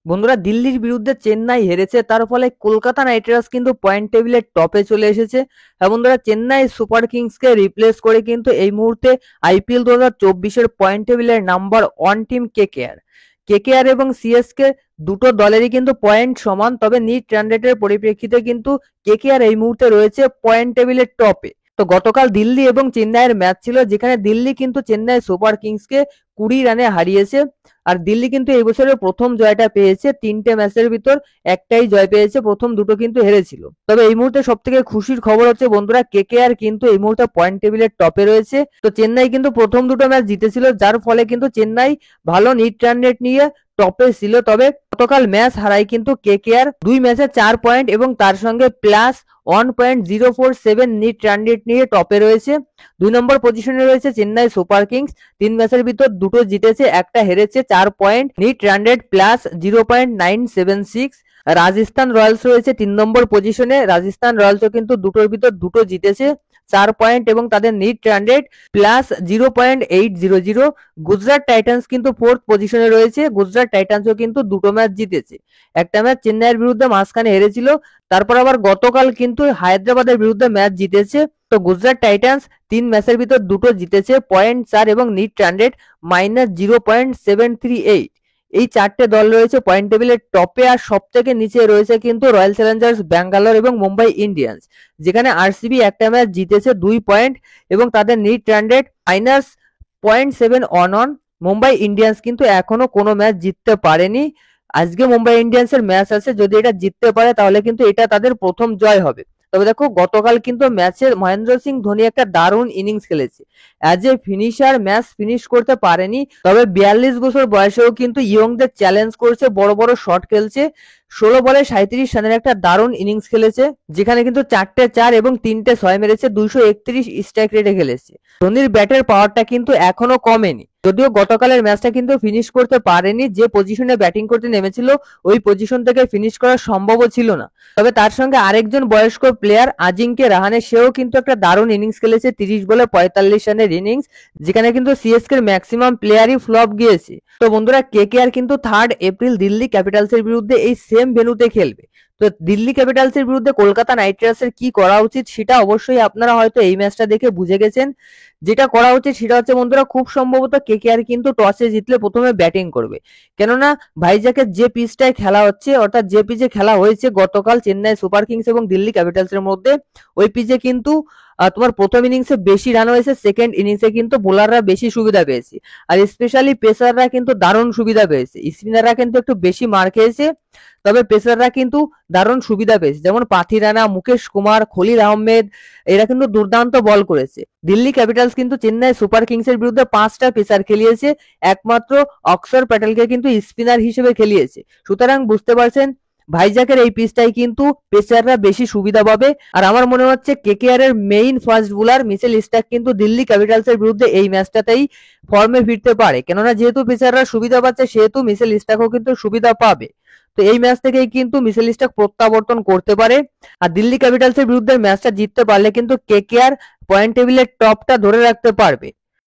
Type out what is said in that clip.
বন্ধুরা, দিল্লির বিরুদ্ধে চেন্নাই হেরেছে, তার ফলে কলকাতা নাইট রাইডার্স কিন্তু পয়েন্ট টেবিলের টপে চলে এসেছে। হ্যাঁ বন্ধুরা, চেন্নাই সুপার কিংসকে রিপ্লেস করে কিন্তু এই মুহূর্তে আইপিএল 2024-এর পয়েন্ট টেবিলের নাম্বার 1 টিম কেকেআর। কেকেআর এবং সিএসকে দুটো দলেরই কিন্তু পয়েন্ট সমান, তবে নিট রান রেটের পরিপ্রেক্ষিতে কিন্তু কেকেআর এই মুহূর্তে রয়েছে পয়েন্ট টেবিলের টপে। তো গতকাল দিল্লি এবং চেন্নাইয়ের ম্যাচ ছিল, যেখানে দিল্লি কিন্তু চেন্নাই সুপার কিংসকে 20 রানে হারিয়েছে। আর দিল্লি কিন্তু এই বছরের প্রথম জয়টা পেয়েছে, 3টে ম্যাচের ভিতর একটাই জয় পেয়েছে, প্রথম দুটো কিন্তু হেরেছিল। তবে এই মুহূর্তে সব থেকে খুশির খবর হচ্ছে বন্ধুরা, কেকেআর কিন্তু এই মুহূর্তে পয়েন্ট টেবিলের টপে রয়েছে। তো চেন্নাই কিন্তু প্রথম দুটো ম্যাচ জিতেছিল, যার ফলে কিন্তু চেন্নাই ভালো নিট রান রেট নিয়ে টপে ছিল। তবে গতকাল ম্যাচ হারায় কিন্তু কেকেআর, 2 ম্যাচে 4 পয়েন্ট এবং তার সঙ্গে প্লাস 1.047 নিট রান রেট নিয়ে টপে রয়েছে। 2 নম্বর পজিশনে রয়েছে চেন্নাই সুপার কিংস, 3 ম্যাচের ভিতর দুটো জিতেছে, একটা হেরেছে, 4 point, NEET run rate plus 0.976। Rajasthan Royals রয়েছে 3 নম্বর পজিশনে, রাজস্থান রয়্যালসও কিন্তু দুটোর ভিতর দুটো জিতেছে, 4 পয়েন্ট এবং তাদের NEET run rate plus 0.800। Gujarat Titans কিন্তু 4th পজিশনে রয়েছে, গুজরাট টাইটান্সও কিন্তু দুটো ম্যাচ জিতেছে, একটা ম্যাচ চেন্নাইয়ের বিরুদ্ধে মাঝখানে হেরেছিল, তারপর আবার গতকাল কিন্তু হায়দ্রাবাদের বিরুদ্ধে ম্যাচ জিতেছে। তো গুজরাট টাইটান্স 3 ম্যাচের ভিতর দুটো জিতেছে, 0.4 এবং নিট রান রেট -0.738। এই 4টে দল রয়েছে পয়েন্ট টেবিলের টপে। আর সব থেকে নিচে রয়েছে কিন্তু রয়্যাল চ্যালেঞ্জার্স ব্যাঙ্গালোর এবং মুম্বাই ইন্ডিয়ান্স, যেখানে আরসিবি একটা ম্যাচ জিতেছে 2 পয়েন্ট এবং তাদের NEET run rate -0.7 on. Mumbai Indians কিন্তু এখনো কোনো ম্যাচ জিততে পারেনি। আজকে মুম্বাই ইন্ডিয়ান্সের ম্যাচ আছে, যদি এটা জিততে পারে তাহলে কিন্তু এটা তাদের প্রথম জয় হবে। তবে দেখো, গতকাল কিন্তু ম্যাচে মহেন্দ্র সিং ধোনি একটা দারুণ ইনিংস খেলেছে, as a finisher match finish করতে পারেনি, তবে 42 বছর বয়সেও কিন্তু ইয়ংদের চ্যালেঞ্জ করছে, বড় বড় শট খেলছে, 16 বলে 37 রানের একটা দারুণ ইনিংস খেলেছে, যেখানে কিন্তু 4টে 4 এবং 3টে 6 মেরেছে, 231 স্ট্রাইক রেটে খেলেছে। ধোনির ব্যাটের পাওয়ারটা কিন্তু এখনো কমেনি, যদিও গতকালের ম্যাচটা কিন্তু ফিনিশ করতে পারেনি, যে পজিশনে ব্যাটিং করতে নেমেছিল ওই পজিশন থেকে ফিনিশ করা সম্ভবও ছিল না। তবে তার সঙ্গে আরেকজন বয়স্ক প্লেয়ার আজিঙ্কে রাহানে, সেও কিন্তু একটা দারুণ ইনিংস খেলেছে, 30 বলে 45 রানের ইনিংস, যেখানে কিন্তু সিএসকে এর ম্যাক্সিমাম প্লেয়ারই ফ্লপ গিয়েছে। তো বন্ধুরা, কেকেআর কিন্তু 3rd এপ্রিল দিল্লি ক্যাপিটালসের বিরুদ্ধে এই সেম ভেন্যুতে খেলবে। তো দিল্লি ক্যাপিটালসের বিরুদ্ধে কলকাতা নাইট রাইডার্সের কি করা উচিত সেটা অবশ্যই আপনারা হয়তো এই ম্যাচটা দেখে বুঝে গেছেন। যেটা করা উচিত সেটা হচ্ছে বন্ধুরা, খুব সম্ভবত কেকেআর কিন্তু টসে জিতলে প্রথমে ব্যাটিং করবে, কেননা ভাইজাকের যে পিচটায় খেলা হচ্ছে, অর্থাৎ যে পিচে খেলা হয়েছে গতকাল চেন্নাই সুপার কিংস এবং দিল্লি ক্যাপিটালসের মধ্যে, ওই পিচে কিন্তু তোমার প্রথম ইনিংসে বেশি রান হয়েছে, সেকেন্ড ইনিংসে কিন্তু বোলাররা বেশি সুবিধা পেয়েছে, আর স্পেশালি পেসাররা কিন্তু দারুণ সুবিধা পেয়েছে। স্পিনাররা কিন্তু একটু বেশি মার খেয়েছে, তবে পেসাররা কিন্তু দারুণ সুবিধা পেয়েছে, যেমন পাথি রানা, মুকেশ কুমার, খলিল আহমেদ, এরা কিন্তু দুর্দান্ত বল করেছে। দিল্লি ক্যাপিটালস কিন্তু চেন্নাই সুপার কিংসের বিরুদ্ধে 5টা পেসার খেলিয়েছে, একমাত্র অক্ষর প্যাটেলকে কিন্তু স্পিনার হিসেবে খেলিয়েছে। সুতরাং বুঝতে পারছেন, ভাইজাকের এই পিচটাই কিন্তু পেসাররা বেশি সুবিধা পাবে। আর আমার মনে হচ্ছে কেকেআর এর main fast bowler Mitchell Starc কিন্তু দিল্লি ক্যাপিটালসের বিরুদ্ধে এই ম্যাচটাতেই ফর্মে ফিরতে পারে, কেননা যেহেতু পেসাররা সুবিধা পাচ্ছে সেহেতু মিচেল স্টার্কও কিন্তু সুবিধা পাবে। তো এই ম্যাচ থেকেই কিন্তু মিচেল স্টার্ক প্রত্যাবর্তন করতে পারে। আর দিল্লি ক্যাপিটালসের বিরুদ্ধে ম্যাচটা জিততে পারলে কিন্তু কেকেআর পয়েন্ট টেবিলের টপটা ধরে রাখতে পারবে।